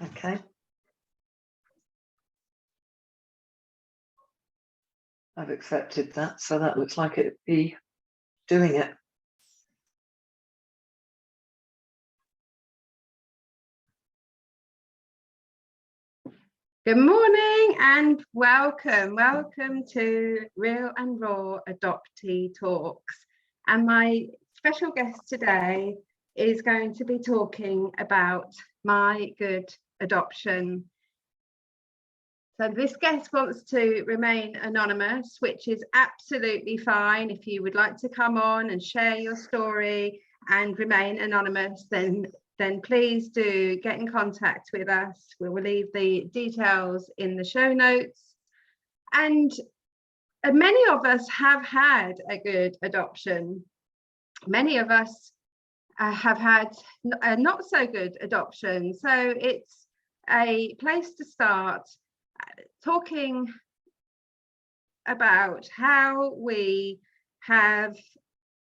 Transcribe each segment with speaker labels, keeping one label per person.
Speaker 1: Okay. I've accepted that, so that looks like it'd be doing it.
Speaker 2: Good morning and welcome to Real and Raw Adoptee Talks. And my special guest today is going to be talking about my good adoption. So this guest wants to remain anonymous, which is absolutely fine. If you would like to come on and share your story and remain anonymous, then please do get in contact with us. We will leave the details in the show notes. And many of us have had a good adoption. Many of us have had a not so good adoption. So it's a place to start talking about how we have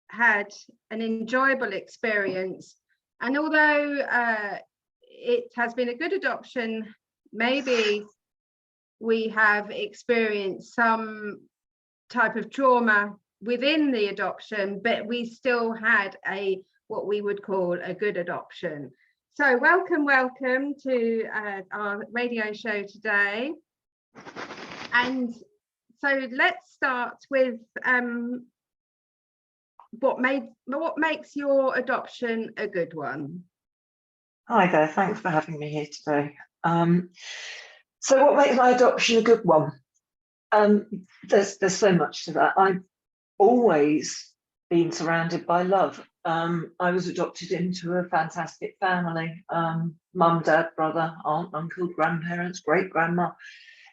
Speaker 2: had an enjoyable experience. And although it has been a good adoption, maybe we have experienced some type of trauma within the adoption, but we still had what we would call a good adoption. So welcome to our radio show today. And so let's start with what makes your adoption a good one?
Speaker 1: Hi there, thanks for having me here today. So what makes my adoption a good one? There's so much to that. I've always been surrounded by love. I was adopted into a fantastic family. Mum, dad, brother, aunt, uncle, grandparents, great grandma,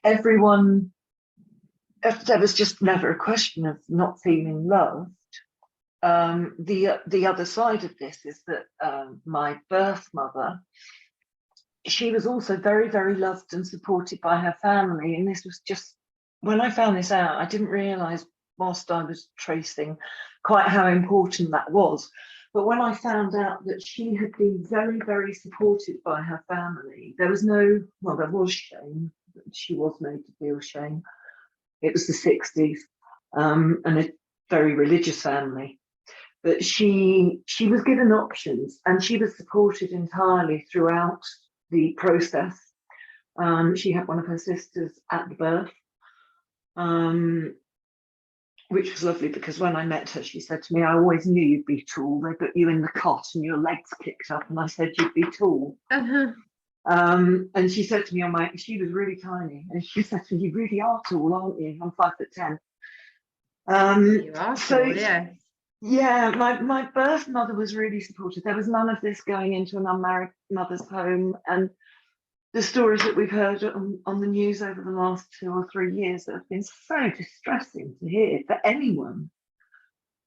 Speaker 1: everyone. There was just never a question of not feeling loved. The other side of this is that my birth mother, she was also very, very loved and supported by her family. And this was just, when I found this out, I didn't realise whilst I was tracing quite how important that was. But when I found out that she had been very, very supported by her family, there was shame. She was made to feel shame. It was the 60s and a very religious family. But she was given options and she was supported entirely throughout the process. She had one of her sisters at the birth, which was lovely because when I met her, she said to me, I always knew you'd be tall. They put you in the cot and your legs kicked up and I said you'd be tall. And she said to me she was really tiny, and she said to me, you really are tall, aren't you? I'm 5'10".
Speaker 2: You are tall, yeah.
Speaker 1: Yeah, my birth mother was really supportive. There was none of this going into an unmarried mother's home, and the stories that we've heard on the news over the last 2 or 3 years that have been so distressing to hear for anyone.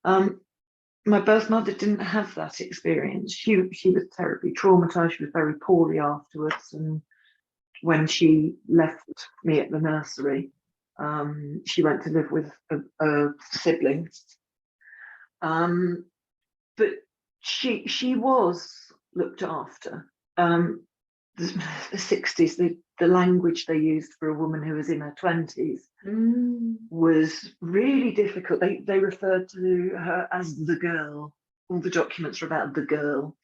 Speaker 1: My birth mother didn't have that experience. She was terribly traumatized. She was very poorly afterwards, and when she left me at the nursery, she went to live with a sibling. But she was looked after. The 60s, the language they used for a woman who was in her 20s was really difficult. They referred to her as the girl. All the documents are about the girl.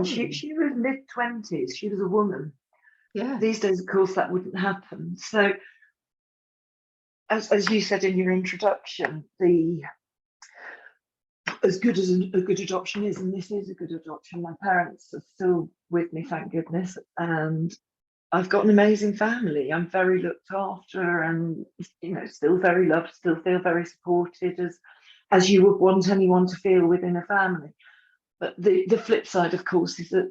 Speaker 1: She was mid-20s. She was a woman.
Speaker 2: Yeah.
Speaker 1: These days, of course, that wouldn't happen. So, as you said in your introduction, as good as a good adoption is, and this is a good adoption. My parents are still with me, thank goodness, and I've got an amazing family. I'm very looked after, and still very loved, still feel very supported, as you would want anyone to feel within a family. But the flip side, of course, is that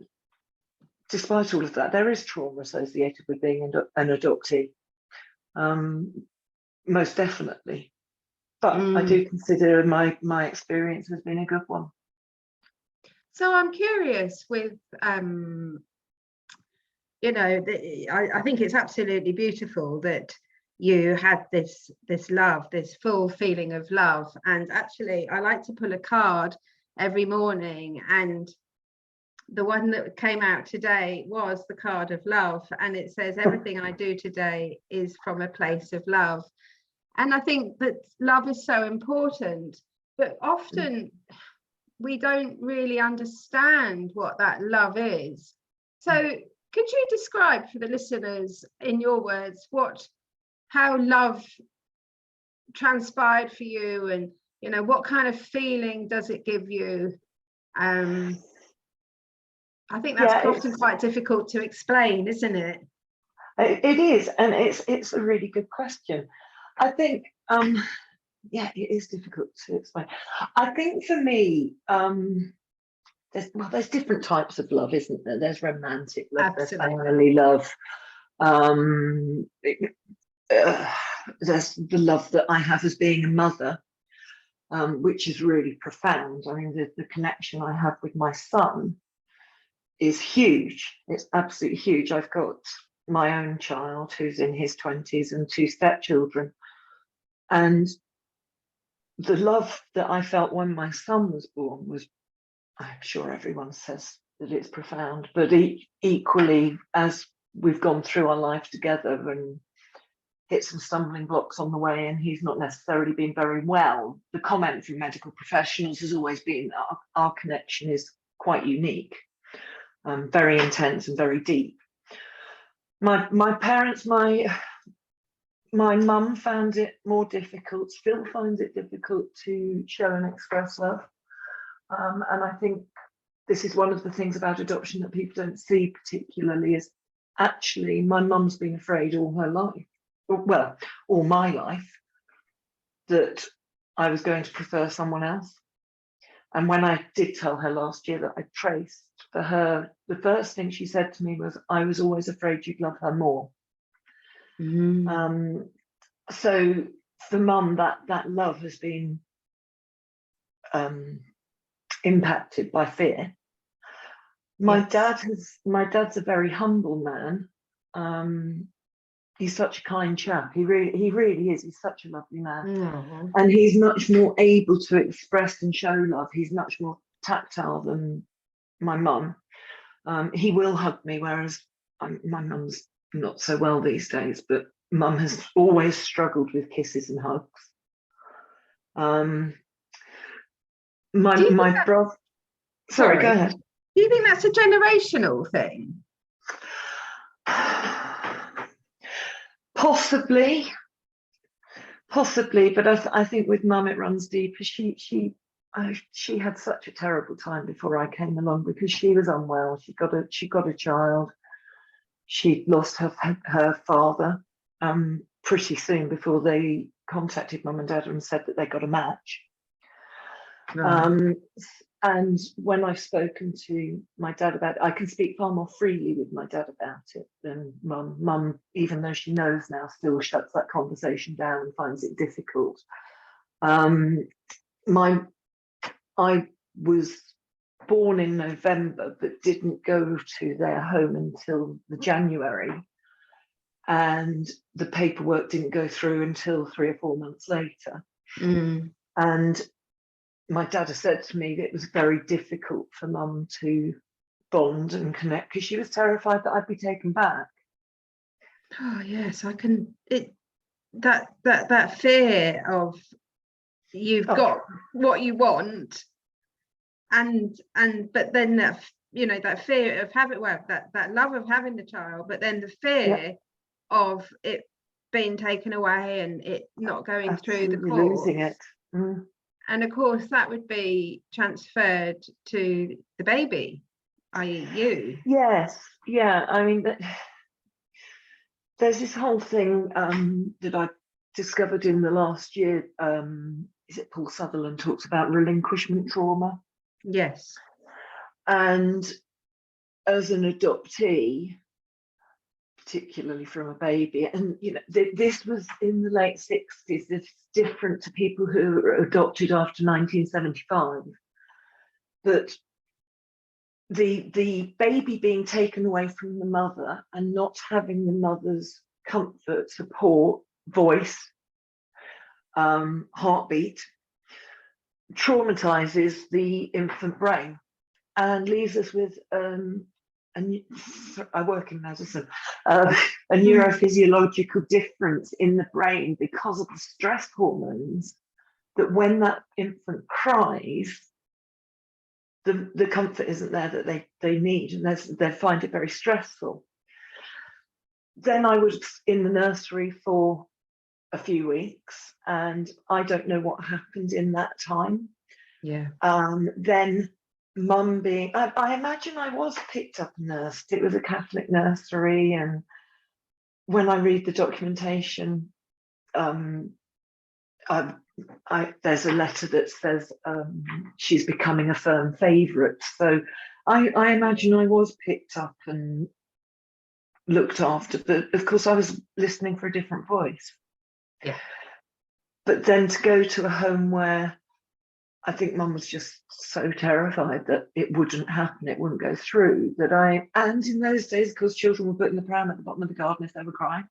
Speaker 1: despite all of that, there is trauma associated with being an adoptee, most definitely. But I do consider my experience has been a good one.
Speaker 2: So I'm curious with, I think it's absolutely beautiful that you had this love, this full feeling of love. And actually, I like to pull a card every morning, and the one that came out today was the card of love, and it says everything I do today is from a place of love. And I think that love is so important, but often we don't really understand what that love is. So could you describe for the listeners, in your words, how love transpired for you, and what kind of feeling does it give you? I think that's often quite difficult to explain, isn't it?
Speaker 1: It is, and it's a really good question. I think, yeah, it is difficult to explain. I think for me, there's different types of love, isn't there? There's romantic love,
Speaker 2: Absolutely.
Speaker 1: There's family love, there's the love that I have as being a mother, which is really profound. I mean, the connection I have with my son is huge. It's absolutely huge. I've got my own child who's in his 20s and 2 stepchildren, and the love that I felt when my son was born was, I'm sure everyone says that it's profound, but equally, as we've gone through our life together and hit some stumbling blocks on the way, and he's not necessarily been very well, the comment from medical professionals has always been our connection is quite unique, very intense and very deep. My parents, my mum found it more difficult, still finds it difficult to show and express love. And I think this is one of the things about adoption that people don't see particularly, is actually my mum's been afraid all her life, well, all my life, that I was going to prefer someone else. And when I did tell her last year that I traced, for her, the first thing she said to me was, I was always afraid you'd love her more. So for mum, that love has been impacted by fear. My dad's a very humble man. He's such a kind chap. He really is. He's such a lovely man. And he's much more able to express and show love. He's much more tactile than my mum. He will hug me, whereas my mum's not so well these days, but mum has always struggled with kisses and hugs. My brother. Sorry, go ahead.
Speaker 2: Do you think that's a generational thing?
Speaker 1: Possibly, but I think with mum it runs deeper. She had such a terrible time before I came along, because she was unwell. She got a child. She lost her father pretty soon before they contacted mum and dad and said that they got a match. And when I've spoken to my dad about it, I can speak far more freely with my dad about it than mum. Mum, even though she knows now, still shuts that conversation down and finds it difficult. I was born in November, but didn't go to their home until the January, and the paperwork didn't go through until 3 or 4 months later. And my dad has said to me that it was very difficult for mum to bond and connect, because she was terrified that I'd be taken back.
Speaker 2: Oh yes, I can. That fear of you've got what you want, and but then that fear of having, well, that love of having the child, but then the fear of it being taken away and it not going through the court,
Speaker 1: losing it.
Speaker 2: And of course that would be transferred to the baby, i.e. you.
Speaker 1: Yes, yeah. I mean, there's this whole thing that I discovered in the last year. Is it Paul Sutherland talks about relinquishment trauma?
Speaker 2: Yes. And
Speaker 1: as an adoptee, particularly from a baby, and this was in the late 60s. It's different to people who were adopted after 1975, but the baby being taken away from the mother and not having the mother's comfort, support, voice, heartbeat traumatizes the infant brain. and leaves us with I work in medicine, a neurophysiological difference in the brain because of the stress hormones, that when that infant cries, the comfort isn't there that they need, and they find it very stressful. Then I was in the nursery for a few weeks, and I don't know what happened in that time.
Speaker 2: Yeah.
Speaker 1: Then mum being, I imagine I was picked up and nursed. It was a Catholic nursery, and when I read the documentation, there's a letter that says she's becoming a firm favourite. So I imagine I was picked up and looked after, but of course I was listening for a different voice.
Speaker 2: Yeah.
Speaker 1: But then to go to a home where I think mum was just so terrified that it wouldn't happen, it wouldn't go through, and in those days, of course, children were put in the pram at the bottom of the garden if they were crying.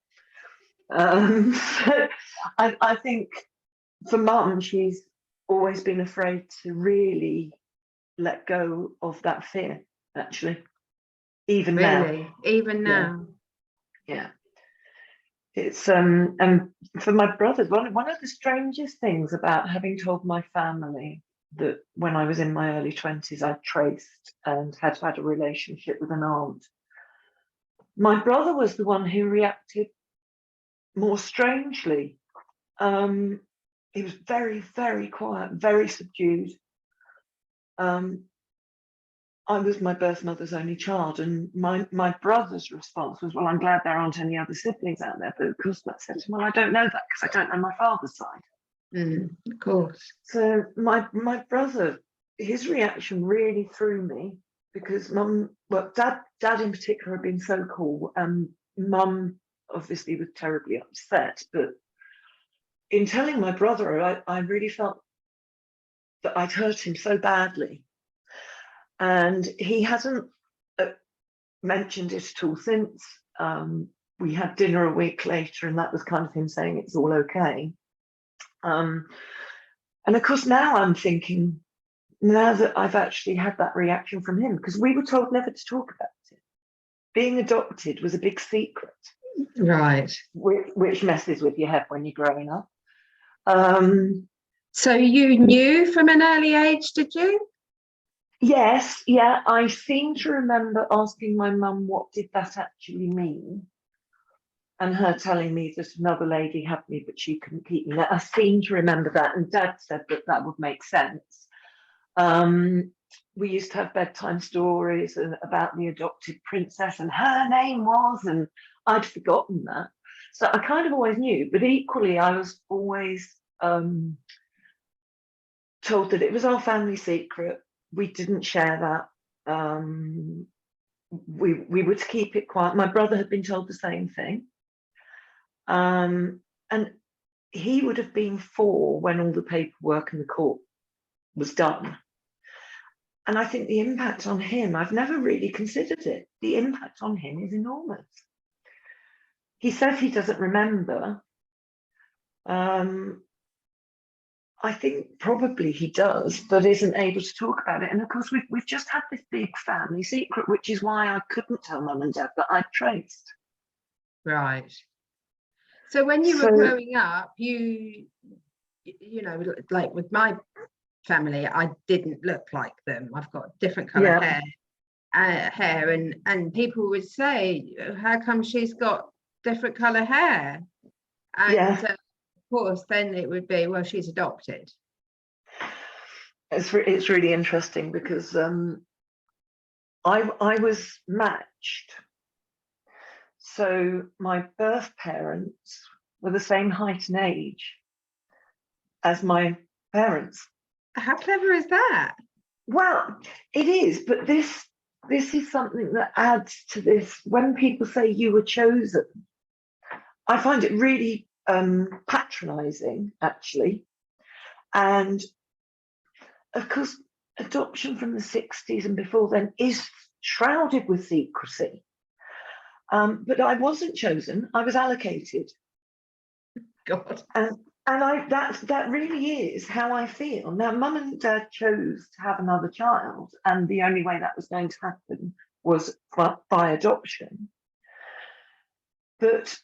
Speaker 1: So I think for mum, she's always been afraid to really let go of that fear, actually, even now.
Speaker 2: Even now.
Speaker 1: Yeah. It's and for my brothers, one of the strangest things about having told my family that when I was in my early 20s, I traced and had had a relationship with an aunt. My brother was the one who reacted more strangely. He was very, very quiet, very subdued. I was my birth mother's only child, and my brother's response was, well, I'm glad there aren't any other siblings out there. But of course, I said to him, well, I don't know that because I don't know my father's side.
Speaker 2: Of course. So
Speaker 1: my brother, his reaction really threw me, because dad in particular had been so cool, and mum obviously was terribly upset. But in telling my brother, I really felt that I'd hurt him so badly. And he hasn't mentioned it at all since. We had dinner a week later, and that was kind of him saying it's all okay. And of course, now I'm thinking, now that I've actually had that reaction from him, because we were told never to talk about it. Being adopted was a big secret.
Speaker 2: Right.
Speaker 1: Which messes with your head when you're growing up.
Speaker 2: So you knew from an early age, did you?
Speaker 1: Yes, yeah. I seem to remember asking my mum what did that actually mean, and her telling me that another lady had me, but she couldn't keep me. I seem to remember that, and Dad said that would make sense. We used to have bedtime stories about the adopted princess, and her name was, and I'd forgotten that. So I kind of always knew, but equally I was always told that it was our family secret. We didn't share that. We were to keep it quiet. My brother had been told the same thing. And he would have been 4 when all the paperwork and the court was done. And I think the impact on him, I've never really considered it. The impact on him is enormous. He says he doesn't remember. I think probably he does, but isn't able to talk about it. And of course, we've just had this big family secret, which is why I couldn't tell Mum and Dad that I'd traced.
Speaker 2: Right. So when you were growing up, you know, like with my family, I didn't look like them. I've got different colour hair, and people would say, how come she's got different colour hair? And of course, then it would be, well, she's adopted.
Speaker 1: It's really interesting because I was matched. So my birth parents were the same height and age as my parents.
Speaker 2: How clever is that?
Speaker 1: Well, it is, but this is something that adds to this. When people say you were chosen, I find it really patronizing, actually. And of course, adoption from the 60s and before then is shrouded with secrecy. But I wasn't chosen, I was allocated.
Speaker 2: God.
Speaker 1: And that really is how I feel. Now, mum and dad chose to have another child, and the only way that was going to happen was by adoption. But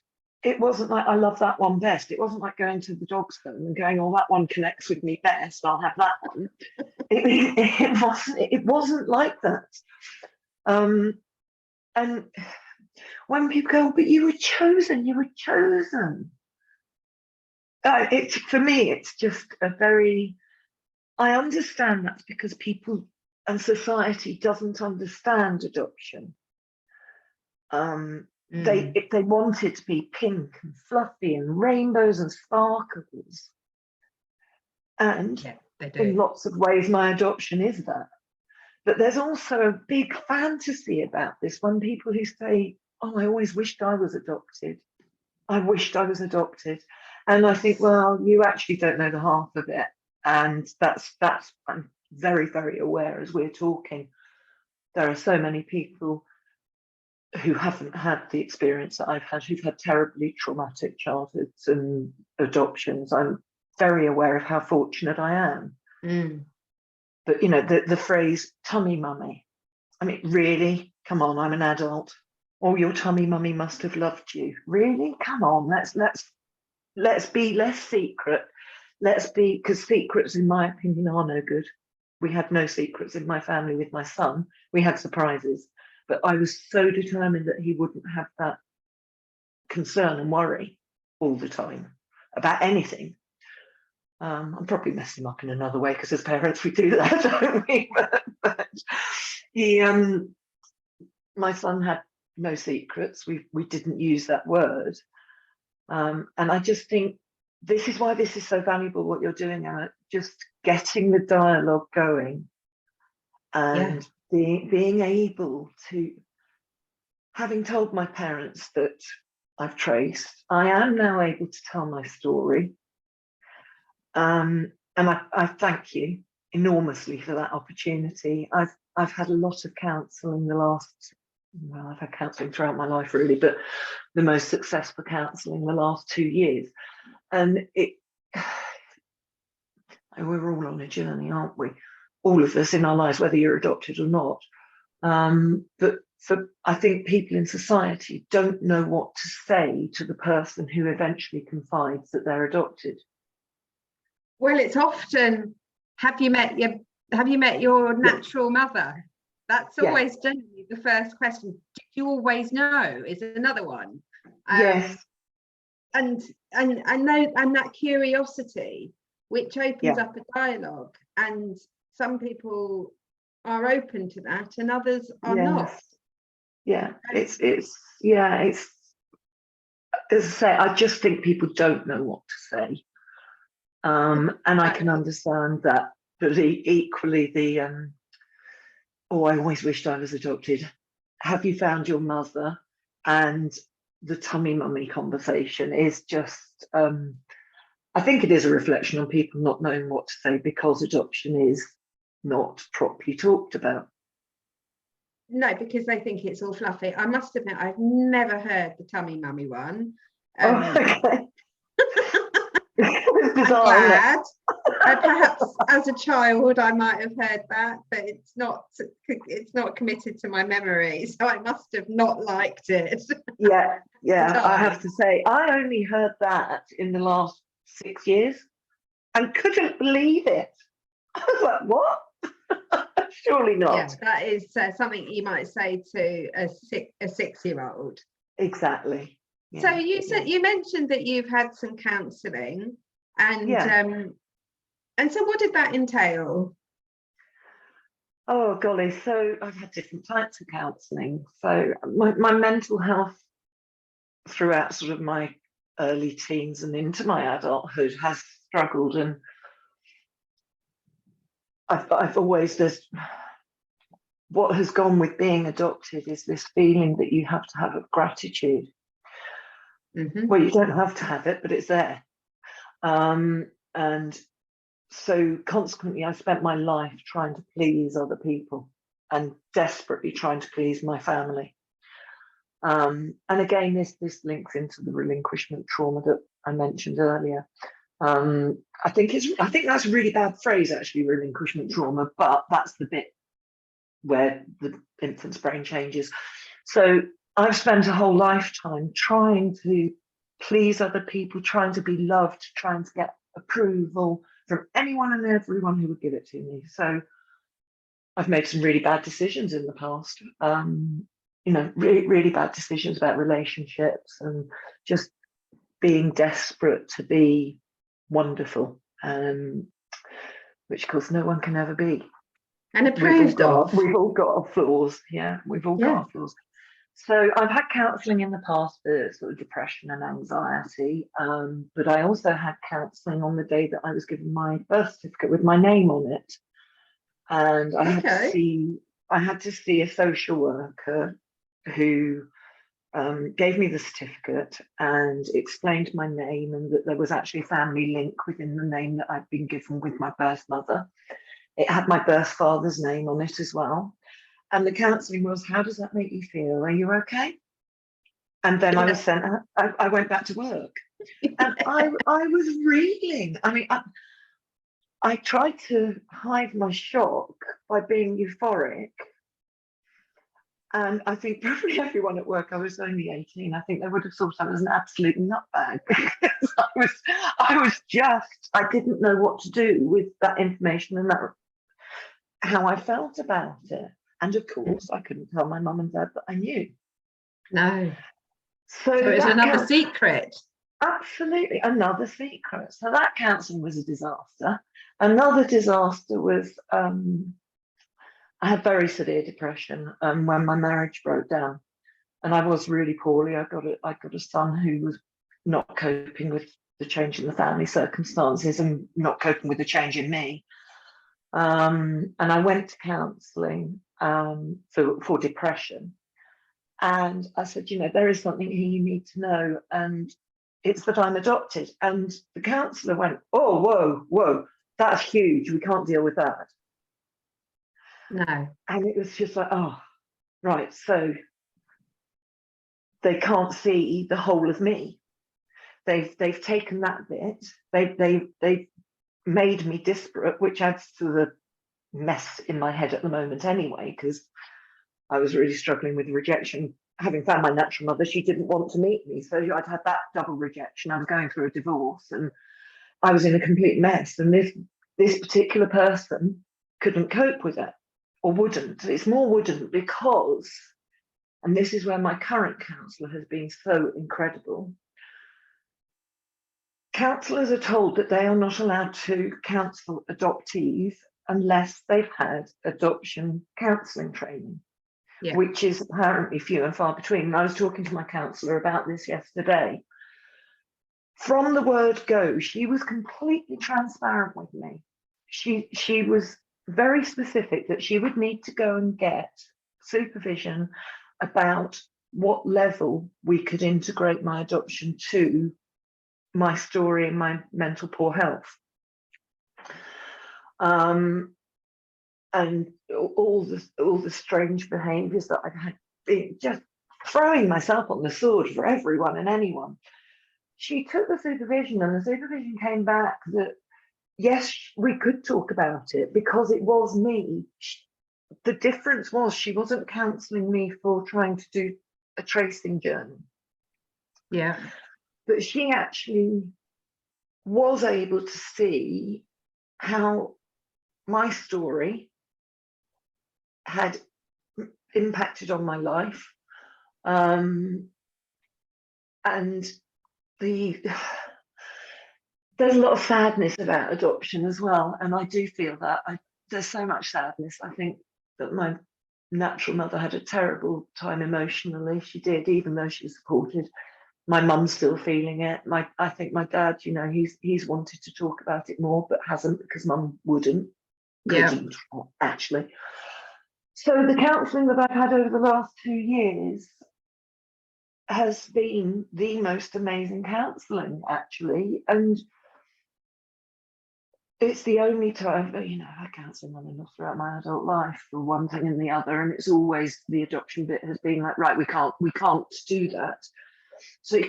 Speaker 1: it wasn't like I love that one best. It wasn't like going to the dog's home and going, oh, that one connects with me best, I'll have that one. It wasn't like that. And when people go, but you were chosen, you were chosen. For me, it's just I understand that's because people and society doesn't understand adoption. They want it to be pink and fluffy and rainbows and sparkles. And
Speaker 2: yeah, they do.
Speaker 1: In lots of ways, my adoption is that. But there's also a big fantasy about this when people who say, oh, I always wished I was adopted. I wished I was adopted. And I think, well, you actually don't know the half of it. And that's I'm very, very aware as we're talking. There are so many people who haven't had the experience that I've had, who've had terribly traumatic childhoods and adoptions. I'm very aware of how fortunate I am. But, you know, the phrase tummy mummy, I mean, really? Come on, I'm an adult. Oh, your tummy mummy must have loved you. Really? Come on, let's be less secret. Because secrets, in my opinion, are no good. We had no secrets in my family with my son. We had surprises, but I was so determined that he wouldn't have that concern and worry all the time about anything. I'm probably messing up in another way because as parents we do that, don't we? But he, my son had no secrets. We didn't use that word, and I just think this is why this is so valuable. What you're doing, Anna, just getting the dialogue going, and being able to, having told my parents that I've traced, I am now able to tell my story. And I thank you enormously for that opportunity. I've had a lot of counselling I've had counselling throughout my life really, but the most successful counselling the last 2 years. And we're all on a journey, aren't we? All of us in our lives, whether you're adopted or not. But I think people in society don't know what to say to the person who eventually confides that they're adopted.
Speaker 2: Well, it's often, have you met your natural mother? That's always generally the first question. Did you always know? Is another one.
Speaker 1: Yes.
Speaker 2: And that curiosity, which opens up a dialogue, and some people are open to that, and others are not.
Speaker 1: Yeah, it's as I say, I just think people don't know what to say. And I can understand that, but equally oh, I always wished I was adopted. Have you found your mother? And the tummy mummy conversation is just, I think it is a reflection on people not knowing what to say because adoption is not properly talked about.
Speaker 2: No, because they think it's all fluffy. I must admit, I've never heard the tummy mummy one.
Speaker 1: Okay.
Speaker 2: I'm glad. Perhaps as a child I might have heard that, but it's not committed to my memory, so I must have not liked it.
Speaker 1: Yeah, I have to say I only heard that in the last 6 years and couldn't believe it. I was like, what? Surely not.
Speaker 2: Yeah, that is something you might say to a 6-year-old.
Speaker 1: Exactly.
Speaker 2: Yeah, so you mentioned that you've had some counselling, and so what did that entail?
Speaker 1: Oh golly, so I've had different types of counselling. So my mental health throughout sort of my early teens and into my adulthood has struggled, and I've always, what has gone with being adopted is this feeling that you have to have of gratitude. Well, you don't have to have it, but it's there. And so consequently, I spent my life trying to please other people and desperately trying to please my family. And again, this links into the relinquishment trauma that I mentioned earlier. I think that's a really bad phrase, actually, relinquishment trauma, but that's the bit where the infant's brain changes. So I've spent a whole lifetime trying to please other people, trying to be loved, trying to get approval from anyone and everyone who would give it to me. So I've made some really bad decisions in the past, really, really bad decisions about relationships and just being desperate to be wonderful, which of course no one can ever be.
Speaker 2: And approved of.
Speaker 1: We've all got our flaws. Yeah, we've all got our flaws. So I've had counselling in the past for sort of depression and anxiety, but I also had counselling on the day that I was given my birth certificate with my name on it, and I had to see a social worker who gave me the certificate and explained my name and that there was actually a family link within the name that I'd been given with my birth mother. It had my birth father's name on it as well. And the counselling was, how does that make you feel? Are you okay? And then I was sent, I went back to work. And I was reeling. I mean, I tried to hide my shock by being euphoric. And I think probably everyone at work, I was only 18, I think they would have thought I was an absolute nutbag. Because I didn't know what to do with that information and that how I felt about it. And of course, I couldn't tell my mum and dad that I knew.
Speaker 2: No.
Speaker 1: So
Speaker 2: it's another secret.
Speaker 1: Absolutely, another secret. So that counselling was a disaster. Another disaster was I had very severe depression when my marriage broke down, and I was really poorly. I got a son who was not coping with the change in the family circumstances and not coping with the change in me. And I went to counselling for depression. And I said, there is something here you need to know. And it's that I'm adopted. And the counsellor went, oh, whoa, that's huge. We can't deal with that.
Speaker 2: No.
Speaker 1: And it was just like, oh, right. So they can't see the whole of me. They've taken that bit. They've made me disparate, which adds to the mess in my head at the moment anyway, because I was really struggling with rejection. Having found my natural mother, she didn't want to meet me. So I'd had that double rejection. I was going through a divorce and I was in a complete mess. And this particular person couldn't cope with it, or wouldn't. It's more wouldn't because, and this is where my current counsellor has been so incredible, counsellors are told that they are not allowed to counsel adoptees unless they've had adoption counselling training, which is apparently few and far between. And I was talking to my counsellor about this yesterday. From the word go, she was completely transparent with me. She was very specific that she would need to go and get supervision about what level we could integrate my adoption to my story and my mental poor health. And all the strange behaviours that I've had, just throwing myself on the sword for everyone and anyone. She took the supervision, and the supervision came back that yes, we could talk about it because it was me. The difference was she wasn't counselling me for trying to do a tracing journey.
Speaker 2: Yeah.
Speaker 1: But she actually was able to see how my story had impacted on my life, and there's a lot of sadness about adoption as well, and I do feel that there's so much sadness. I think that my natural mother had a terrible time emotionally. She did, even though she was supported. My mum's still feeling it. I think my dad, he's wanted to talk about it more, but hasn't, because mum couldn't actually. So the counselling that I've had over the last 2 years has been the most amazing counselling, actually. And it's the only time, I counsel on and off throughout my adult life for one thing and the other. And it's always the adoption bit has been like, right, we can't do that. So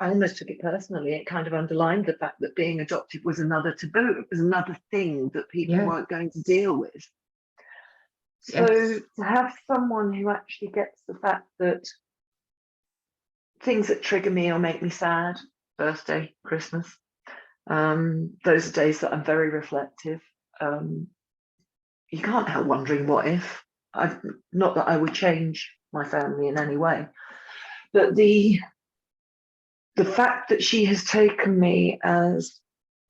Speaker 1: I almost took it personally. It kind of underlined the fact that being adopted was another taboo. It was another thing that people
Speaker 2: Yeah.
Speaker 1: weren't going to deal with. So
Speaker 2: Yes.
Speaker 1: to have someone who actually gets the fact that things that trigger me or make me sad, birthday, Christmas, those are days that I'm very reflective. You can't help wondering what if. Not that I would change my family in any way, but the fact that she has taken me as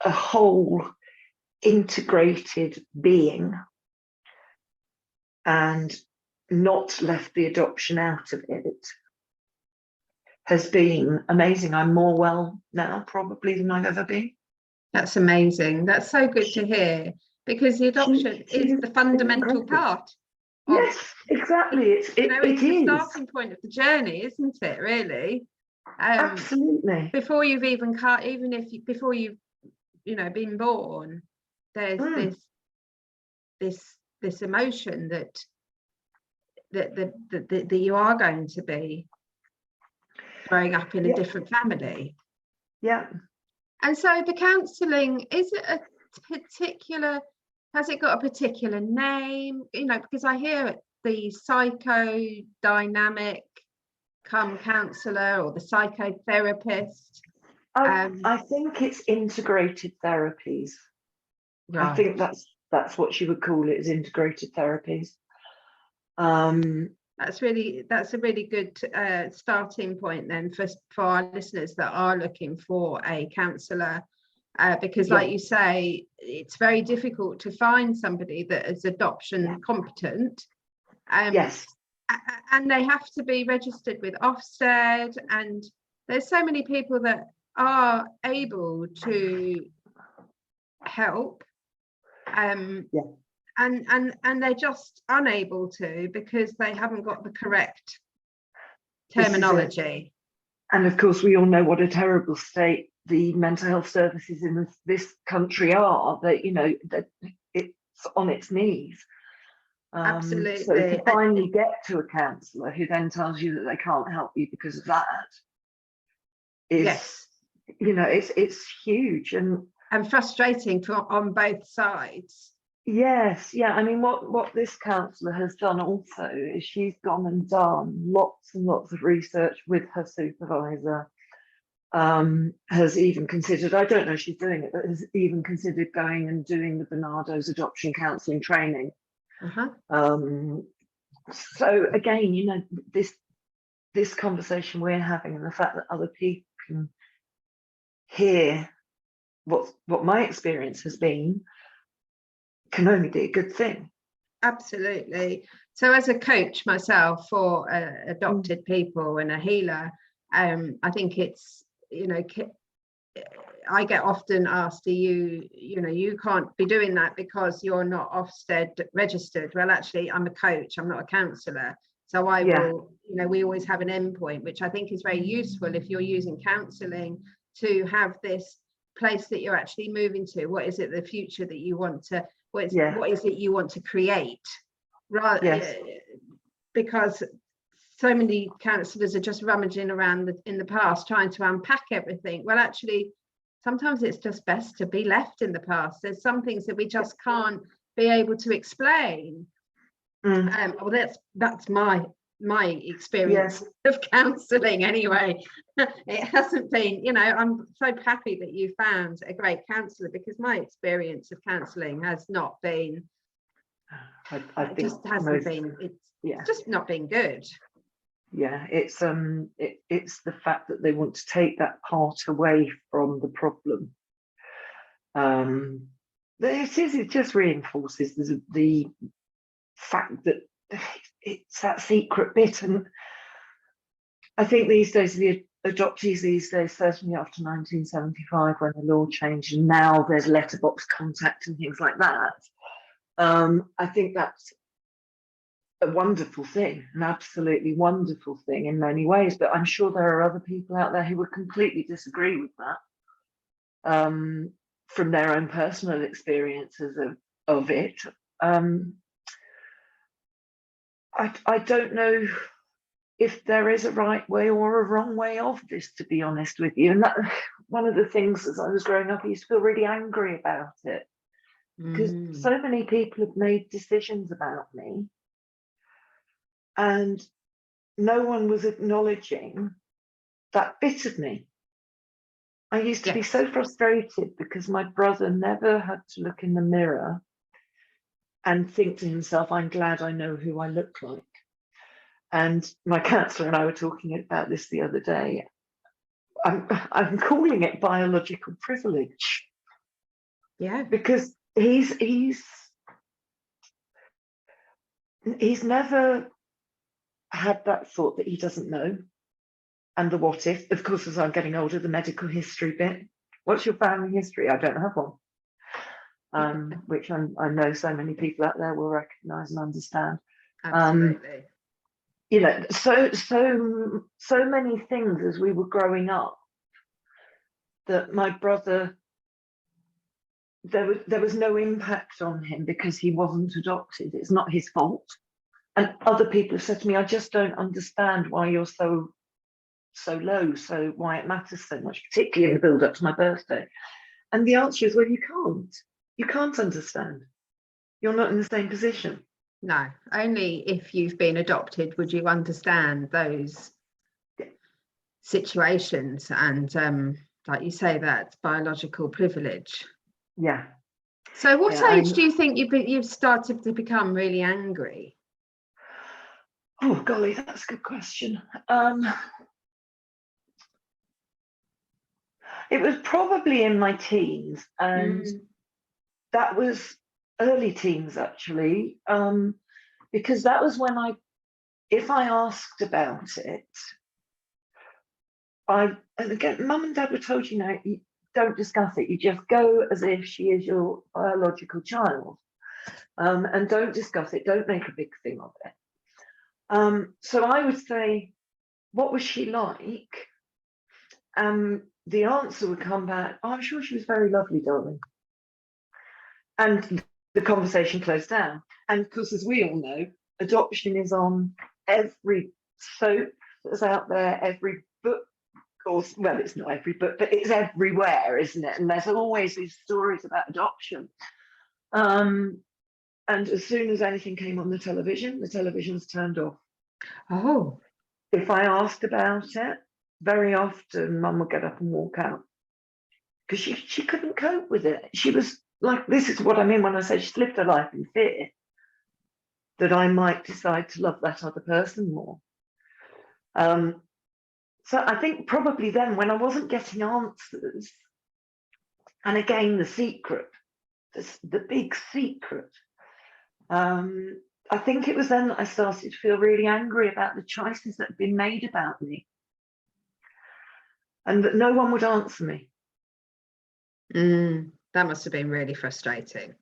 Speaker 1: a whole integrated being and not left the adoption out of it has been amazing. I'm more well now probably than I've ever been.
Speaker 2: That's amazing. That's so good to hear, because the adoption is the fundamental part of,
Speaker 1: yes, exactly. It's
Speaker 2: the starting point of the journey, isn't it, really?
Speaker 1: Absolutely.
Speaker 2: Before you've even before you've been born, there's this emotion that you are going to be growing up in a different family.
Speaker 1: Yeah.
Speaker 2: And so the counselling, is it has it got a particular name? Because I hear the psychodynamic counsellor or the psychotherapist.
Speaker 1: I think it's integrated therapies. Right. I think that's what you would call it, is integrated therapies.
Speaker 2: That's a really good starting point then for our listeners that are looking for a counsellor, because like you say, it's very difficult to find somebody that is adoption competent.
Speaker 1: Yes.
Speaker 2: And they have to be registered with Ofsted, and there's so many people that are able to help, and they're just unable to because they haven't got the correct terminology.
Speaker 1: And of course we all know what a terrible state the mental health services in this country are, that it's on its knees.
Speaker 2: Absolutely.
Speaker 1: So to finally get to a counsellor who then tells you that they can't help you because of that is, it's huge and
Speaker 2: frustrating on both sides.
Speaker 1: Yes, yeah. I mean, what this counsellor has done also is she's gone and done lots and lots of research with her supervisor. Has even considered, I don't know if she's doing it, but has even considered going and doing the Bernardo's adoption counselling training. So again, this conversation we're having and the fact that other people can hear what my experience has been can only be a good thing.
Speaker 2: Absolutely. So as a coach myself for adopted people and a healer, I think it's, I get often asked, you can't be doing that because you're not Ofsted registered. Well, actually, I'm a coach, I'm not a counsellor. So I will, we always have an endpoint, which I think is very useful if you're using counselling to have this place that you're actually moving to. What is it, the future that you want to, what is it you want to create? Because so many counsellors are just rummaging around in the past trying to unpack everything. Well, actually, sometimes it's just best to be left in the past. There's some things that we just can't be able to explain. Well, that's my experience of counselling anyway. It hasn't been, I'm so happy that you found a great counsellor, because my experience of counselling has not been, it's just not been good.
Speaker 1: Yeah, it's the fact that they want to take that part away from the problem. It just reinforces the fact that it's that secret bit. And I think these days, the adoptees these days, certainly after 1975 when the law changed, and now there's letterbox contact and things like that, I think that's a wonderful thing, an absolutely wonderful thing in many ways. But I'm sure there are other people out there who would completely disagree with that, from their own personal experiences of it. I don't know if there is a right way or a wrong way of this, to be honest with you. And that, one of the things as I was growing up, I used to feel really angry about it, because so many people have made decisions about me and no one was acknowledging that bit of me. I used to be so frustrated because my brother never had to look in the mirror and think to himself, I'm glad I know who I look like. And my counsellor and I were talking about this the other day. I'm calling it biological privilege.
Speaker 2: Yeah.
Speaker 1: Because he's never had that thought that he doesn't know. And the what if, of course, as I'm getting older, the medical history bit. What's your family history? I don't have one. Which I know so many people out there will recognise and understand.
Speaker 2: Absolutely.
Speaker 1: You know, so many things as we were growing up that my brother, there was no impact on him because he wasn't adopted. It's not his fault. And other people have said to me, I just don't understand why you're so low, so why it matters so much, particularly in the build up to my birthday. And the answer is, well, you can't understand. You're not in the same position.
Speaker 2: No, only if you've been adopted would you understand those situations. And like you say, that's biological privilege.
Speaker 1: Yeah.
Speaker 2: So what age do you think you've started to become really angry?
Speaker 1: Oh golly, that's a good question. It was probably in my teens, and that was early teens actually, because that was when if I asked about it, and again, Mum and Dad were told, you know, you don't discuss it. You just go as if she is your biological child, and don't discuss it. Don't make a big thing of it. So I would say, what was she like? The answer would come back, oh, I'm sure she was very lovely, darling. And the conversation closed down. And of course, as we all know, adoption is on every soap that's out there, every book, or, well, it's not every book, but it's everywhere, isn't it? And there's always these stories about adoption. And as soon as anything came on the television's turned off.
Speaker 2: Oh.
Speaker 1: If I asked about it, very often Mum would get up and walk out because she couldn't cope with it. She was like, this is what I mean when I say she's lived her life in fear that I might decide to love that other person more. So I think probably then, when I wasn't getting answers, and again, the secret, the big secret, I think it was then that I started to feel really angry about the choices that had been made about me, and that no one would answer me.
Speaker 2: That must have been really frustrating.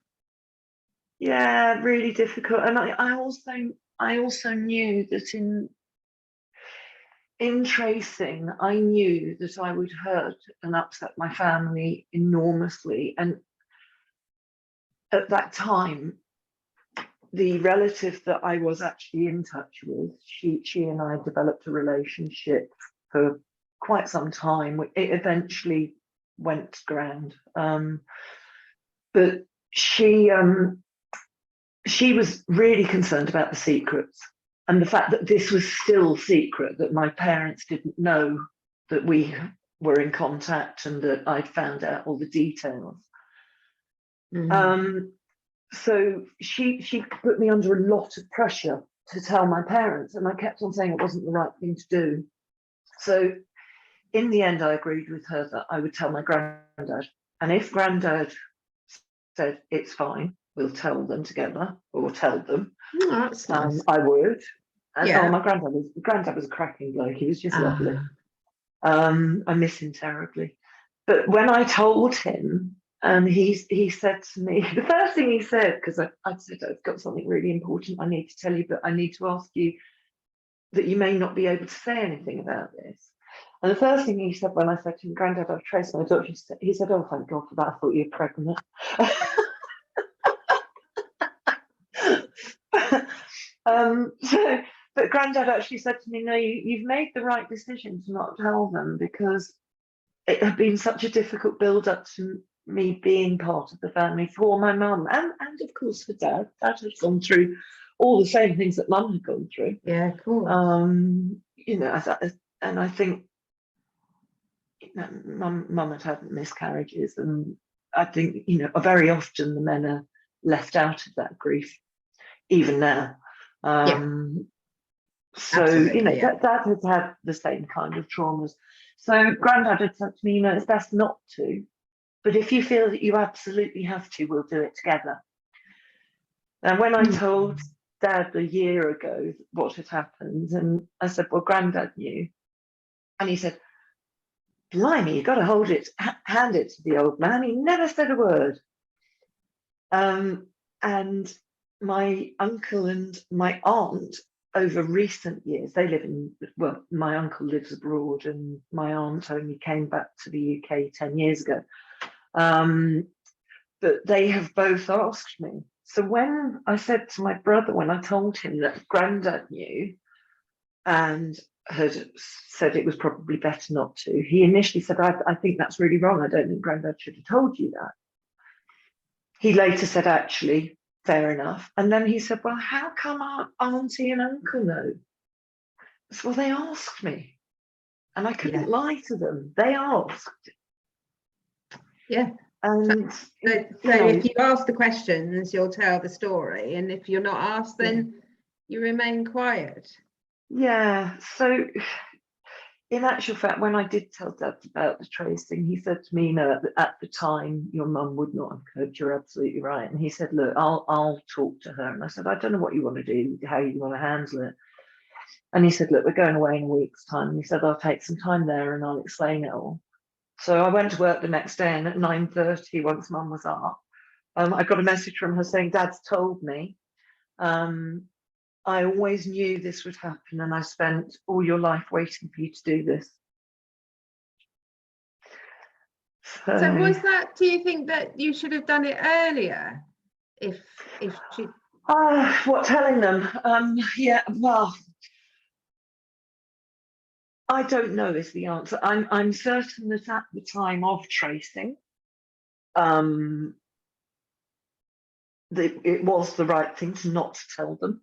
Speaker 1: Yeah, really difficult. And I also knew that in tracing, I knew that I would hurt and upset my family enormously. And at that time, the relative that I was actually in touch with, she and I developed a relationship for quite some time. It eventually went grand. But she was really concerned about the secrets and the fact that this was still secret, that my parents didn't know that we were in contact and that I'd found out all the details. So she put me under a lot of pressure to tell my parents, and I kept on saying it wasn't the right thing to do. So in the end, I agreed with her that I would tell my granddad, and if granddad said it's fine, we'll tell them together, or tell them.
Speaker 2: Oh, that's nice.
Speaker 1: I would. And
Speaker 2: yeah.
Speaker 1: my granddad was a cracking bloke. He was just lovely. I miss him terribly. But when I told him, and he said to me, the first thing he said, because I said, I've got something really important I need to tell you, but I need to ask you that you may not be able to say anything about this. And the first thing he said when I said to him, Granddad, I've traced my adoption, he said, oh, thank God for that. I thought you were pregnant. But Grandad actually said to me, no, you've made the right decision to not tell them, because it had been such a difficult build up to me being part of the family for my mum, and of course for Dad. Dad had gone through all the same things that Mum had gone through.
Speaker 2: Yeah, of course.
Speaker 1: You know, and I think, you know, Mum had miscarriages, and I think, you know, very often the men are left out of that grief, even now. So,
Speaker 2: Absolutely,
Speaker 1: you know,
Speaker 2: yeah.
Speaker 1: Dad has had the same kind of traumas. So Grandad had said to me, you know, it's best not to, but if you feel that you absolutely have to, we'll do it together. And when I told Dad a year ago what had happened, and I said, well, Grandad knew, and he said, blimey, you've got to hold it, hand it to the old man. He never said a word. And my uncle and my aunt, over recent years, they live in, well, my uncle lives abroad and my aunt only came back to the UK 10 years ago. But they have both asked me. So when I said to my brother, when I told him that Grandad knew and had said it was probably better not to, he initially said, I think that's really wrong. I don't think Grandad should have told you that. He later said, actually, fair enough. And then he said, well, how come our auntie and uncle know? I said, well, they asked me and I couldn't lie to them. They asked.
Speaker 2: Yeah.
Speaker 1: And
Speaker 2: so if you ask the questions, you'll tell the story. And if you're not asked, then you remain quiet. Yeah.
Speaker 1: So in actual fact, when I did tell Dad about the tracing, he said to me, no, at the time, your mum would not have coped. You're absolutely right. And he said, look, I'll talk to her. And I said, I don't know what you want to do, how you want to handle it. And he said, look, we're going away in a week's time. And he said, I'll take some time there and I'll explain it all. So I went to work the next day, and at 9:30, once Mum was up, I got a message from her saying, Dad's told me. I always knew this would happen, and I spent all your life waiting for you to do this.
Speaker 2: So was that, do you think that you should have done it earlier? If she...
Speaker 1: What, telling them? Yeah, well, I don't know is the answer. I'm certain that at the time of tracing, it was the right thing to not tell them.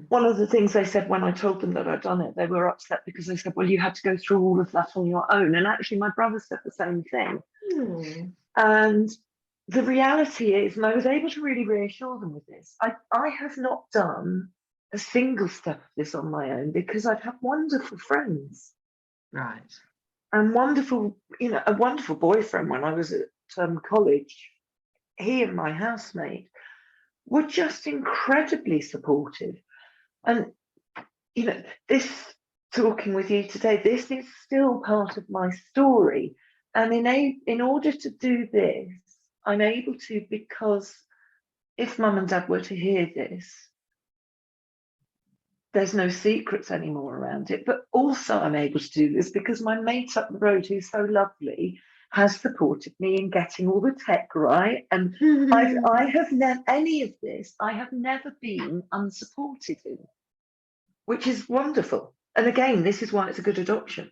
Speaker 1: One of the things they said when I told them that I'd done it, they were upset because they said, well, you had to go through all of that on your own. And actually my brother said the same thing. And the reality is, and I was able to really reassure them with this, I have not done a single step of this on my own, because I've had wonderful friends.
Speaker 2: Right.
Speaker 1: And wonderful, you know, a wonderful boyfriend when I was at college. He and my housemate were just incredibly supportive. And, you know, this, talking with you today, this is still part of my story. And in order to do this, I'm able to, because if Mum and Dad were to hear this, there's no secrets anymore around it. But also I'm able to do this because my mate up the road, who's so lovely, has supported me in getting all the tech right. And I have never, any of this, I have never been unsupported in, which is wonderful. And again, this is why it's a good adoption.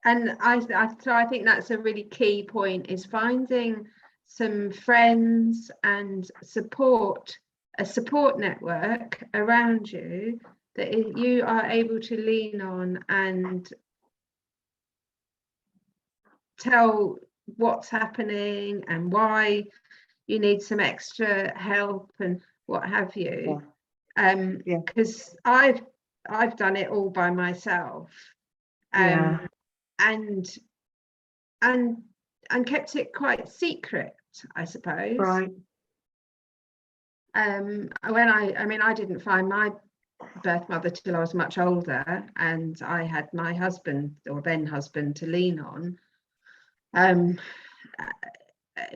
Speaker 2: And I think that's a really key point, is finding some friends and support, a support network around you that you are able to lean on and tell what's happening and why you need some extra help and what have you. Because I've done it all by myself, and kept it quite secret, I suppose.
Speaker 1: Right.
Speaker 2: I didn't find my birth mother till I was much older, and I had my husband, or then husband, to lean on.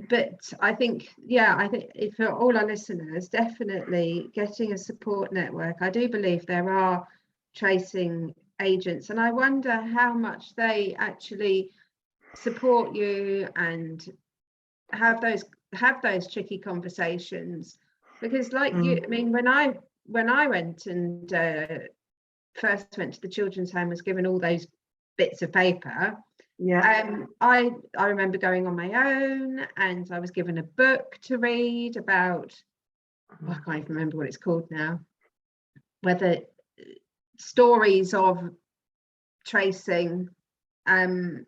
Speaker 2: But I think for all our listeners, definitely getting a support network. I do believe there are tracing agents, and I wonder how much they actually support you and have those tricky conversations, because like you, I mean, when I when I went and first went to the children's home, was given all those bits of paper.
Speaker 1: Yeah.
Speaker 2: I remember going on my own, and I was given a book to read about, I can't even remember what it's called now, whether stories of tracing, and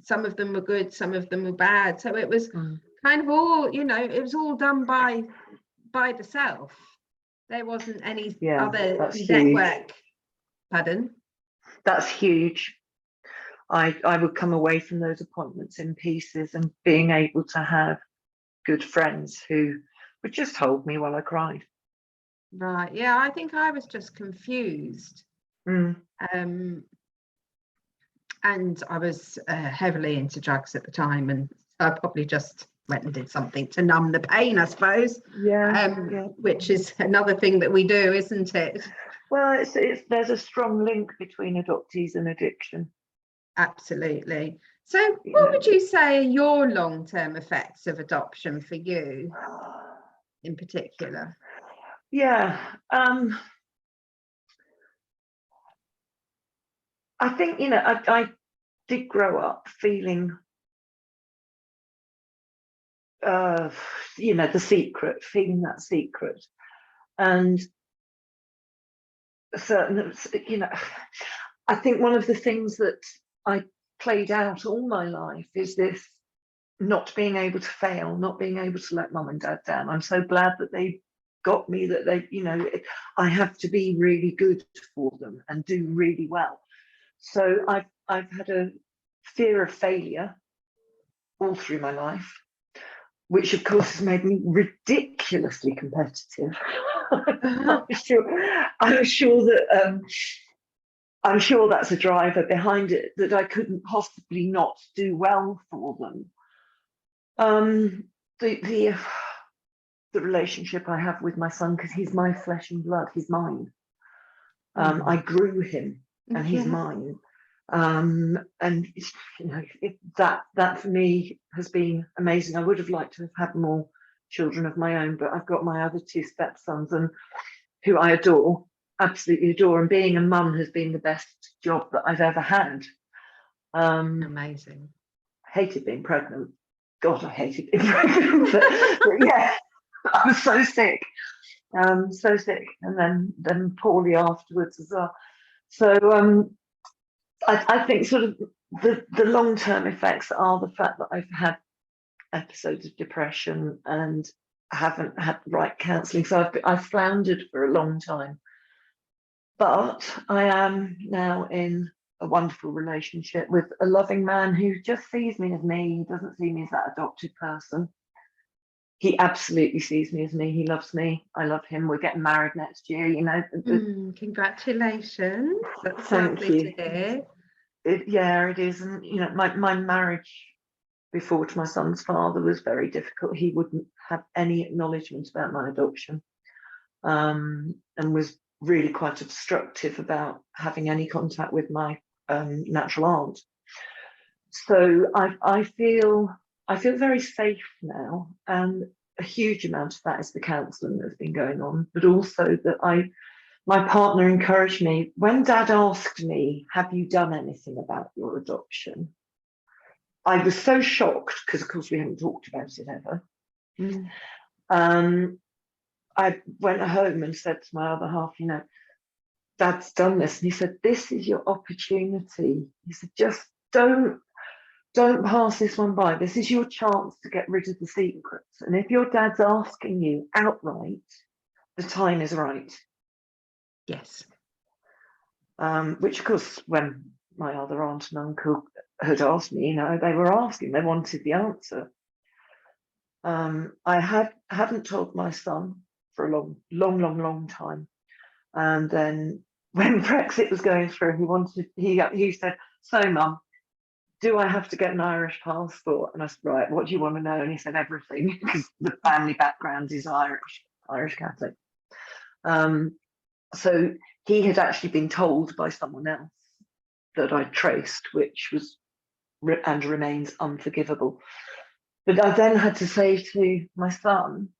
Speaker 2: some of them were good, some of them were bad. So it was kind of all, you know, it was all done by the self. There wasn't any other network. Huge. Pardon?
Speaker 1: That's huge. I would come away from those appointments in pieces, and being able to have good friends who would just hold me while I cried.
Speaker 2: Right. Yeah, I think I was just confused. And I was heavily into drugs at the time, and I probably just went and did something to numb the pain, I suppose. Which is another thing that we do, isn't it?
Speaker 1: Well, there's a strong link between adoptees and addiction.
Speaker 2: Absolutely. So what would you say are your long-term effects of adoption for you in particular?
Speaker 1: Yeah, I think, you know, I did grow up feeling, you know, feeling that secret. And certain, you know, I think one of the things that I played out all my life is this not being able to fail, not being able to let mum and dad down. I'm so glad that they got me, that they, you know, I have to be really good for them and do really well. So I've had a fear of failure all through my life, which of course has made me ridiculously competitive. I'm sure that's a driver behind it, that I couldn't possibly not do well for them. The relationship I have with my son, because he's my flesh and blood, he's mine. I grew him, and he's mine. And you know, that for me has been amazing. I would have liked to have had more children of my own, but I've got my other two stepsons, and who I adore, absolutely adore. And being a mum has been the best job that I've ever had.
Speaker 2: Amazing.
Speaker 1: Hated being pregnant. God, I hated being pregnant. but yeah, I was so sick. So sick, and then poorly afterwards as well. So I think sort of the long-term effects are the fact that I've had episodes of depression and haven't had the right counselling. So I've floundered for a long time. But I am now in a wonderful relationship with a loving man who just sees me as me. He doesn't see me as that adopted person. He absolutely sees me as me. He loves me. I love him. We're getting married next year, you know.
Speaker 2: Congratulations. That's
Speaker 1: Thank
Speaker 2: lovely
Speaker 1: you.
Speaker 2: to hear.
Speaker 1: It is. And, you know, my marriage before to my son's father was very difficult. He wouldn't have any acknowledgement about my adoption, and was really quite obstructive about having any contact with my natural aunt. So I feel very safe now, and a huge amount of that is the counselling that's been going on, but also that my partner encouraged me when Dad asked me, "Have you done anything about your adoption?" I was so shocked, because of course we haven't talked about it ever. I went home and said to my other half, you know, Dad's done this, and he said, "This is your opportunity." He said, "Just don't pass this one by. This is your chance to get rid of the secrets. And if your dad's asking you outright, the time is right."
Speaker 2: Yes.
Speaker 1: Which, of course, when my other aunt and uncle had asked me, you know, they wanted the answer. I haven't told my son for a long time. And then when Brexit was going through, he said, "So, Mum, do I have to get an Irish passport?" And I said, "Right, what do you want to know?" And he said, "Everything," because the family background is Irish Catholic. So he had actually been told by someone else that I traced, which was and remains unforgivable. But I then had to say to my son,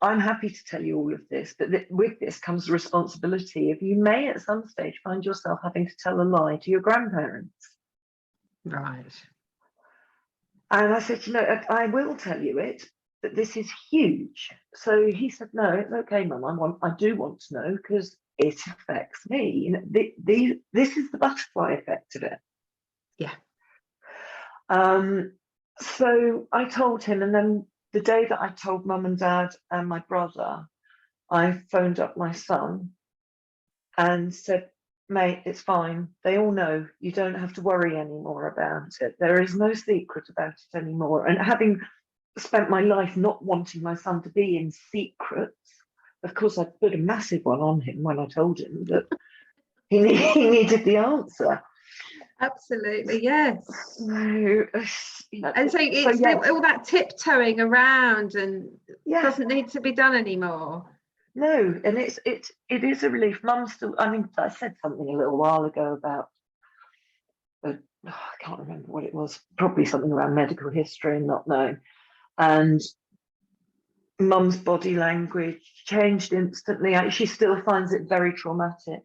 Speaker 1: I'm happy to tell you all of this, but with this comes the responsibility of, you may at some stage find yourself having to tell a lie to your grandparents.
Speaker 2: Right.
Speaker 1: And I said, I will tell you it, but this is huge. So he said, no, it's okay, Mum. I do want to know because it affects me. This is the butterfly effect of it.
Speaker 2: Yeah.
Speaker 1: So I told him, and then the day that I told Mum and Dad and my brother, I phoned up my son and said, mate, it's fine. They all know. You don't have to worry anymore about it. There is no secret about it anymore. And having spent my life not wanting my son to be in secrets, of course, I put a massive one on him when I told him that he needed the answer.
Speaker 2: Absolutely, yes.
Speaker 1: So,
Speaker 2: And so it's all that tiptoeing around and doesn't need to be done anymore.
Speaker 1: No, and it is a relief. Mum still, I said something a little while ago about, I can't remember what it was, probably something around medical history and not knowing. And Mum's body language changed instantly. She still finds it very traumatic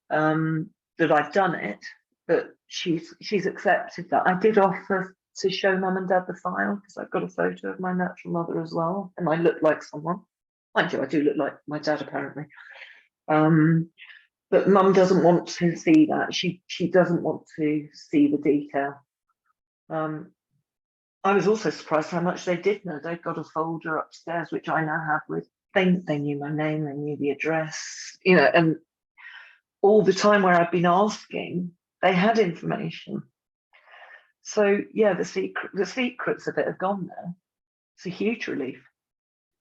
Speaker 1: that I've done it, but she's accepted that. I did offer to show Mum and Dad the file because I've got a photo of my natural mother as well, and I look like someone. Mind you, I do look like my dad apparently. But Mum doesn't want to see that. She doesn't want to see the detail. I was also surprised how much they did know. They've got a folder upstairs, which I now have with, they knew my name, they knew the address, and all the time where I've been asking, they had information. So yeah, the secrets of it have gone now. It's a huge relief.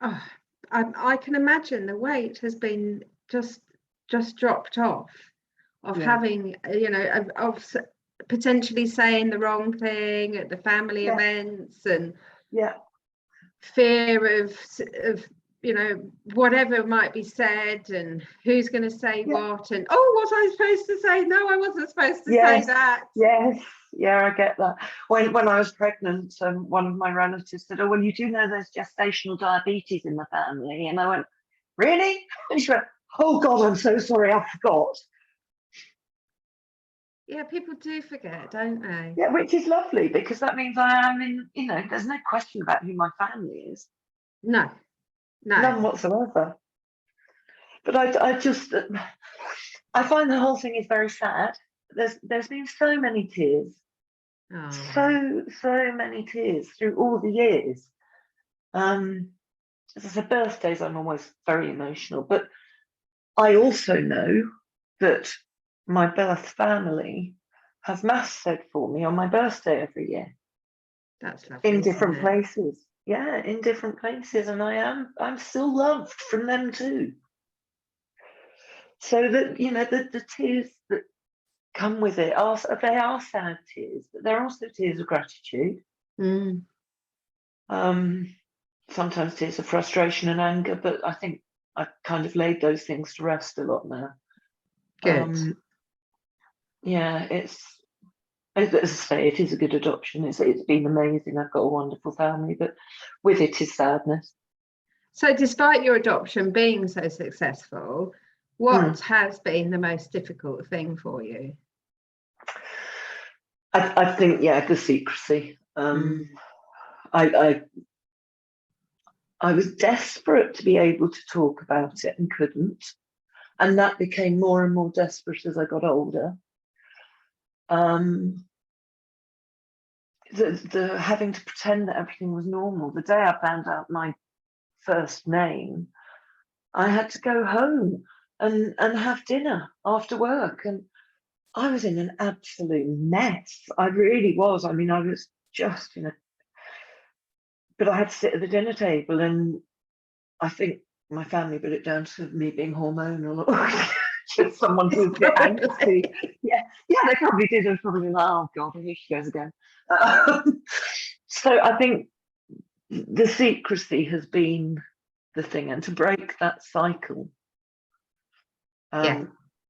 Speaker 2: Oh, I can imagine the weight has been just dropped off of having, of potentially saying the wrong thing at the family events, and fear of whatever might be said and who's going to say what, and what was I supposed to say? No, I wasn't supposed to say that.
Speaker 1: I get that. When I was pregnant, one of my relatives said, oh, well, you do know there's gestational diabetes in the family. And I went, really? And she went, oh God, I'm so sorry, I forgot.
Speaker 2: Yeah, people do forget, don't they?
Speaker 1: Yeah, which is lovely, because that means I am in, there's no question about who my family is.
Speaker 2: No.
Speaker 1: None whatsoever. But I find the whole thing is very sad. There's been so many tears. So many tears through all the years. As I said, birthdays, I'm always very emotional, but I also know that my birth family have mass said for me on my birthday every year.
Speaker 2: That's lovely.
Speaker 1: In different places. Yeah, in different places, and I'm still loved from them too. So that the tears that come with it are sad tears, but they're also tears of gratitude. Sometimes tears of frustration and anger, but I think I've kind of laid those things to rest a lot now.
Speaker 2: Good.
Speaker 1: It's, as I say, it is a good adoption. It's been amazing. I've got a wonderful family, but with it is sadness.
Speaker 2: So despite your adoption being so successful, what has been the most difficult thing for you?
Speaker 1: I think, the secrecy. I was desperate to be able to talk about it and couldn't. And that became more and more desperate as I got older. The having to pretend that everything was normal. The day I found out my first name, I had to go home and have dinner after work. And I was in an absolute mess. I really was. I was just but I had to sit at the dinner table, and I think my family put it down to me being hormonal, or just someone who's a bit angsty. Yeah, they probably did. It was probably like, oh God, here she goes again. So I think the secrecy has been the thing, and to break that cycle.
Speaker 2: That's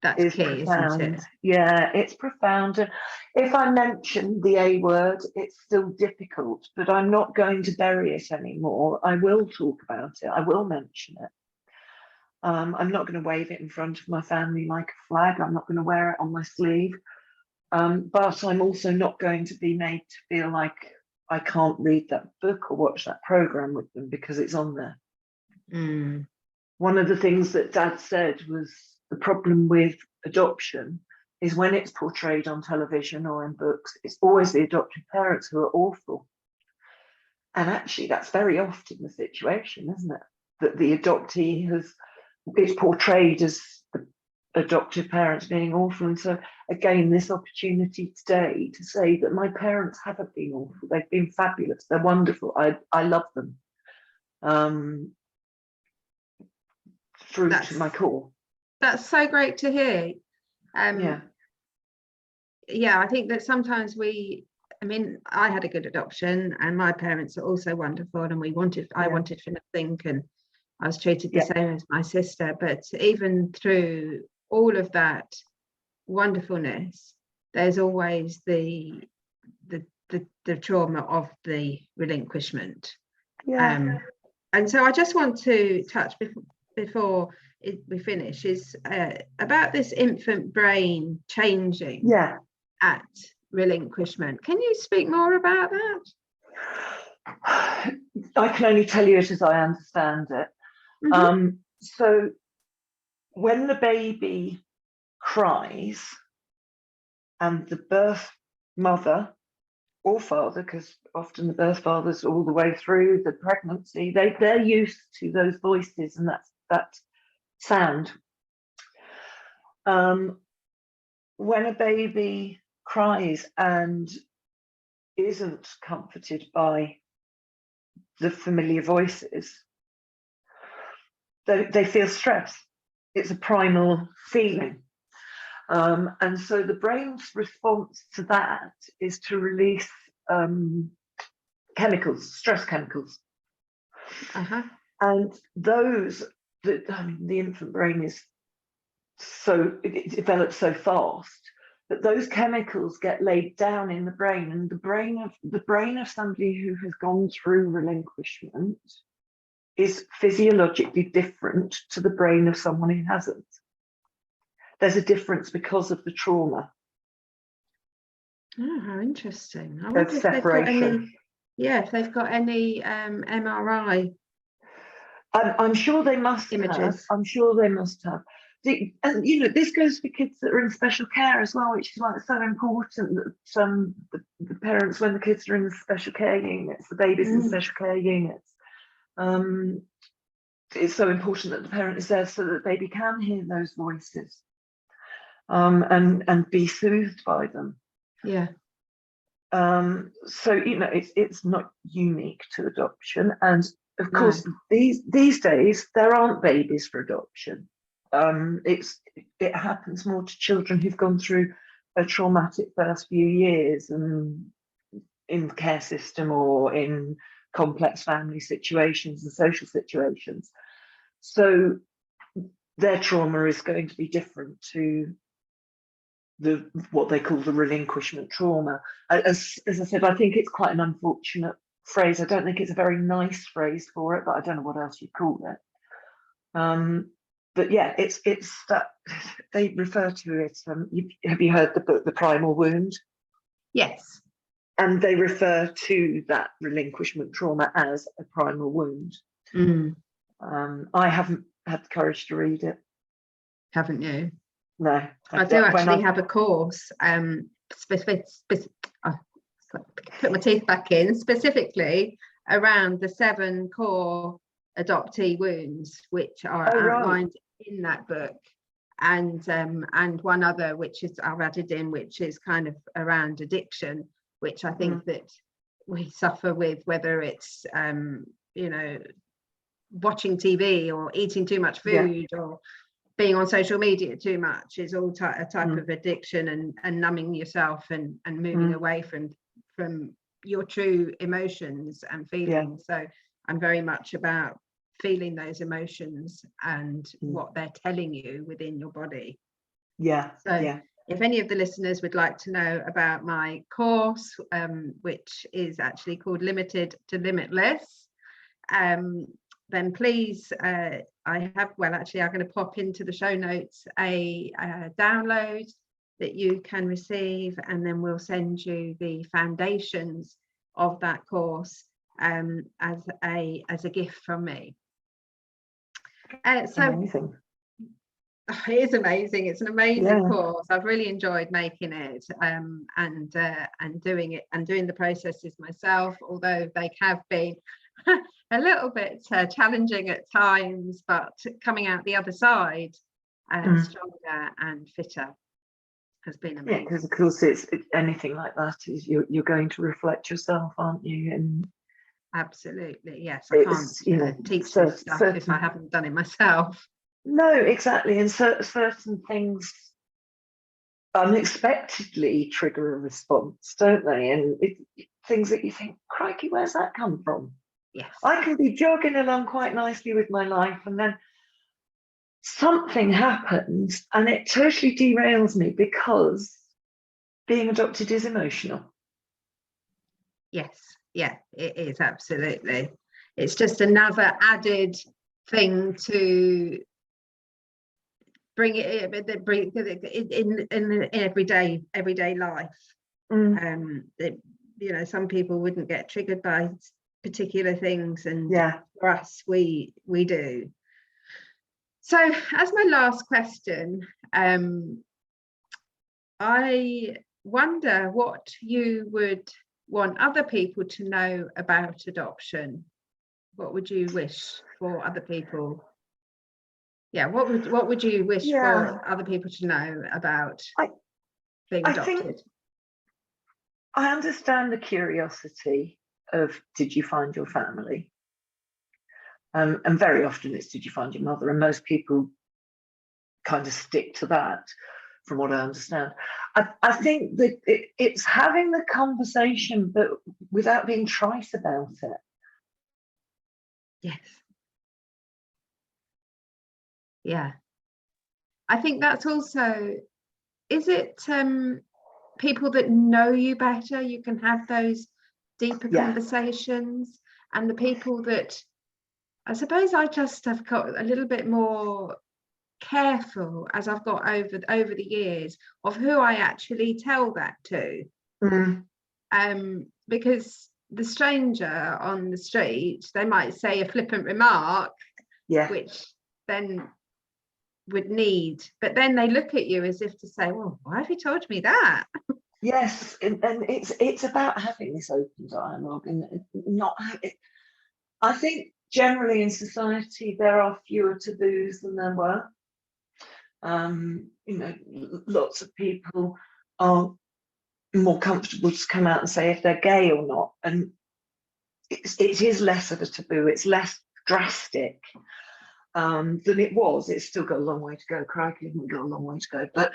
Speaker 2: That's
Speaker 1: is
Speaker 2: key,
Speaker 1: profound.
Speaker 2: isn't it?
Speaker 1: Yeah, it's profound. If I mention the A word, it's still difficult, but I'm not going to bury it anymore. I will talk about it. I will mention it. I'm not going to wave it in front of my family like a flag. I'm not going to wear it on my sleeve. But I'm also not going to be made to feel like I can't read that book or watch that program with them because it's on there.
Speaker 2: Mm.
Speaker 1: One of the things that Dad said was the problem with adoption is when it's portrayed on television or in books, it's always the adoptive parents who are awful. And actually, that's very often the situation, isn't it? That the adoptee is portrayed as the adoptive parents being awful. And so, again, this opportunity today to say that my parents haven't been awful. They've been fabulous. They're wonderful. I love them. Through to my core.
Speaker 2: That's so great to hear.
Speaker 1: Yeah,
Speaker 2: I think that sometimes I had a good adoption and my parents are also wonderful, and I wanted for nothing, and I was treated the same as my sister. But even through all of that wonderfulness, there's always the trauma of the relinquishment. And so I just want to touch before we finish is about this infant brain changing at relinquishment. Can you speak more about that?
Speaker 1: I can only tell you it as I understand it. Mm-hmm. So when the baby cries and the birth mother or father, because often the birth father's all the way through the pregnancy, they're used to those voices and that sound. When a baby cries and isn't comforted by the familiar voices, they feel stress. It's a primal feeling. And so the brain's response to that is to release chemicals, stress chemicals. And those, the infant brain is it develops so fast that those chemicals get laid down in the brain, and the brain of somebody who has gone through relinquishment is physiologically different to the brain of someone who hasn't. There's a difference because of the trauma.
Speaker 2: Oh, how interesting. I wonder if they've got any MRI.
Speaker 1: I'm sure they must
Speaker 2: images.
Speaker 1: Have. I'm sure they must have. And this goes for kids that are in special care as well, which is why it's so important that the parents, when the kids are in the special care units, the babies in special care units, it's so important that the parent is there so that the baby can hear those voices and be soothed by them.
Speaker 2: Yeah.
Speaker 1: So it's not unique to adoption, and of course these days there aren't babies for adoption. It happens more to children who've gone through a traumatic first few years and in the care system or in complex family situations and social situations. So their trauma is going to be different to what they call the relinquishment trauma. As I said, I think it's quite an unfortunate phrase. I don't think it's a very nice phrase for it, but I don't know what else you call it. But yeah, it's that they refer to it. Have you heard the book The Primal Wound?
Speaker 2: Yes.
Speaker 1: And they refer to that relinquishment trauma as a primal wound. I haven't had the courage to read it.
Speaker 2: Haven't you?
Speaker 1: No.
Speaker 2: I do actually have a course, put my teeth back in, specifically around the 7 core adoptee wounds, which are outlined in that book, and one other which is I've added in, which is kind of around addiction, which I think that we suffer with, whether it's watching TV or eating too much food or being on social media too much, is all a type of addiction, and numbing yourself and moving away from your true emotions and feelings. So I'm very much about feeling those emotions and what they're telling you within your body.
Speaker 1: Yeah.
Speaker 2: So
Speaker 1: Yeah.
Speaker 2: if any of the listeners would like to know about my course, which is actually called Limited to Limitless, then please, I'm going to pop into the show notes a download that you can receive, and then we'll send you the foundations of that course as a gift from me. So
Speaker 1: amazing.
Speaker 2: it is amazing. It's an amazing
Speaker 1: Yeah.
Speaker 2: course. I've really enjoyed making it and doing it and doing the processes myself, although they have been a little bit challenging at times, but coming out the other side stronger and fitter has been amazing.
Speaker 1: Yeah, because of course it's anything like that is you're going to reflect yourself, aren't you? And
Speaker 2: absolutely, yes. I can't teach this stuff if I haven't done it myself.
Speaker 1: No, exactly. And certain things unexpectedly trigger a response, don't they? And things that you think, crikey, where's that come from?
Speaker 2: Yes.
Speaker 1: I can be jogging along quite nicely with my life, and then something happens and it totally derails me, because being adopted is emotional.
Speaker 2: Yes, yeah, it is, absolutely. It's just another added thing to bring it in everyday life. Some people wouldn't get triggered by particular things, and for us we do. So as my last question, I wonder what you would want other people to know about adoption. What would you wish for other people? Yeah, what would you wish for other people to know about being adopted?
Speaker 1: I understand the curiosity of, did you find your family? And very often it's, did you find your mother? And most people kind of stick to that, from what I understand. I think that it's having the conversation, but without being trite about it.
Speaker 2: Yes. Yeah. I think that's also, is it people that know you better, you can have those deeper conversations, and the people that, I suppose I just have got a little bit more careful as I've got over the years of who I actually tell that to. Because the stranger on the street, they might say a flippant remark, which then would need, but then they look at you as if to say, well, why have you told me that?
Speaker 1: Yes, and it's about having this open dialogue, and not having, I think generally in society there are fewer taboos than there were. Lots of people are more comfortable to come out and say if they're gay or not, and it is less of a taboo, it's less drastic than it was. It's still got a long way to go, crikey, we've got a long way to go, but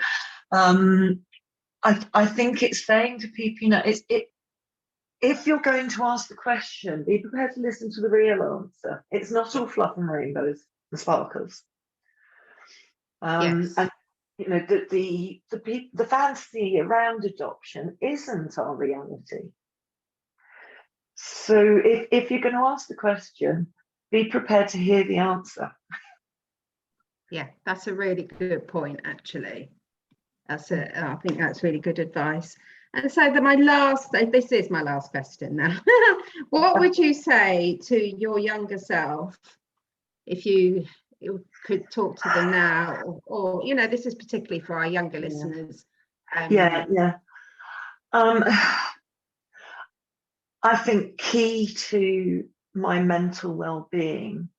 Speaker 1: I think it's saying to people, if you're going to ask the question, be prepared to listen to the real answer. It's not all fluff and rainbows and sparkles. And the fantasy around adoption isn't our reality. So if you're going to ask the question, be prepared to hear the answer.
Speaker 2: Yeah, that's a really good point, actually. I think that's really good advice. And so this is my last question now. What would you say to your younger self if you could talk to them now, or this is particularly for our younger listeners?
Speaker 1: I think key to my mental well-being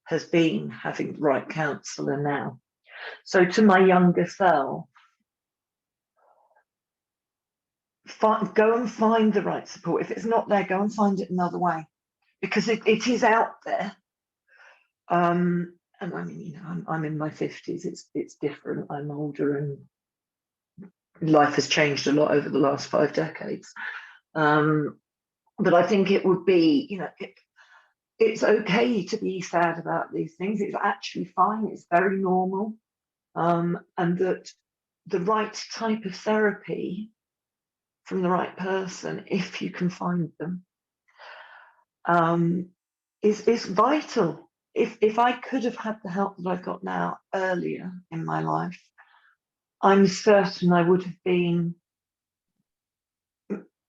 Speaker 1: has been having the right counsellor now. So to my younger self, go and find the right support. If it's not there, go and find it another way, because it is out there. And I mean, I'm in my 50s. It's different. I'm older, and life has changed a lot over the last 5 decades. But I think it would be, it's okay to be sad about these things. It's actually fine. It's very normal. And that the right type of therapy from the right person, if you can find them, is vital. If I could have had the help that I've got now earlier in my life, I'm certain I would have been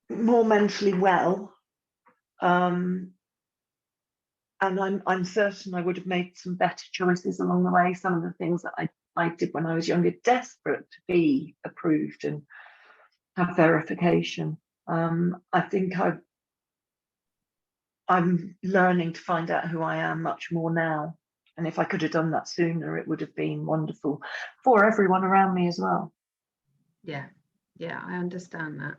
Speaker 1: more mentally well, and I'm certain I would have made some better choices along the way. Some of the things that I did when I was younger, desperate to be approved and have verification. I think I'm learning to find out who I am much more now. And if I could have done that sooner, it would have been wonderful for everyone around me as well.
Speaker 2: Yeah, I understand that.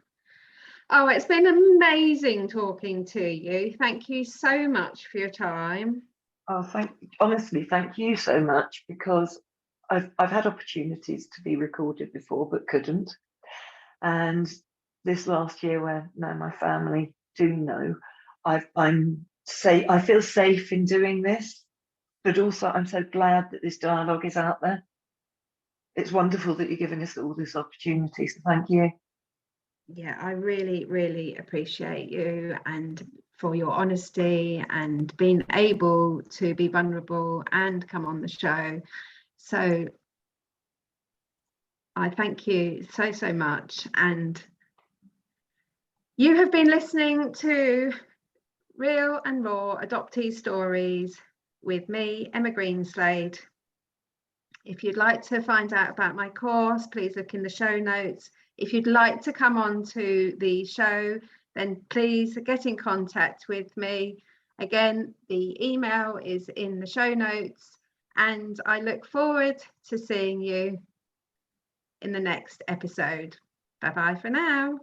Speaker 2: Oh, it's been amazing talking to you. Thank you so much for your time.
Speaker 1: Oh, honestly, thank you so much, because I've had opportunities to be recorded before but couldn't. And this last year, where now my family do know, I feel safe in doing this, but also I'm so glad that this dialogue is out there. It's wonderful that you're giving us all this opportunity, so thank you.
Speaker 2: Yeah, I really, really appreciate you, and for your honesty and being able to be vulnerable and come on the show. So I thank you so much. And you have been listening to Real and Raw Adoptee Stories with me, Emma Greenslade. If you'd like to find out about my course, please look in the show notes. If you'd like to come on to the show, then please get in contact with me. Again, the email is in the show notes, and I look forward to seeing you in the next episode. Bye bye for now.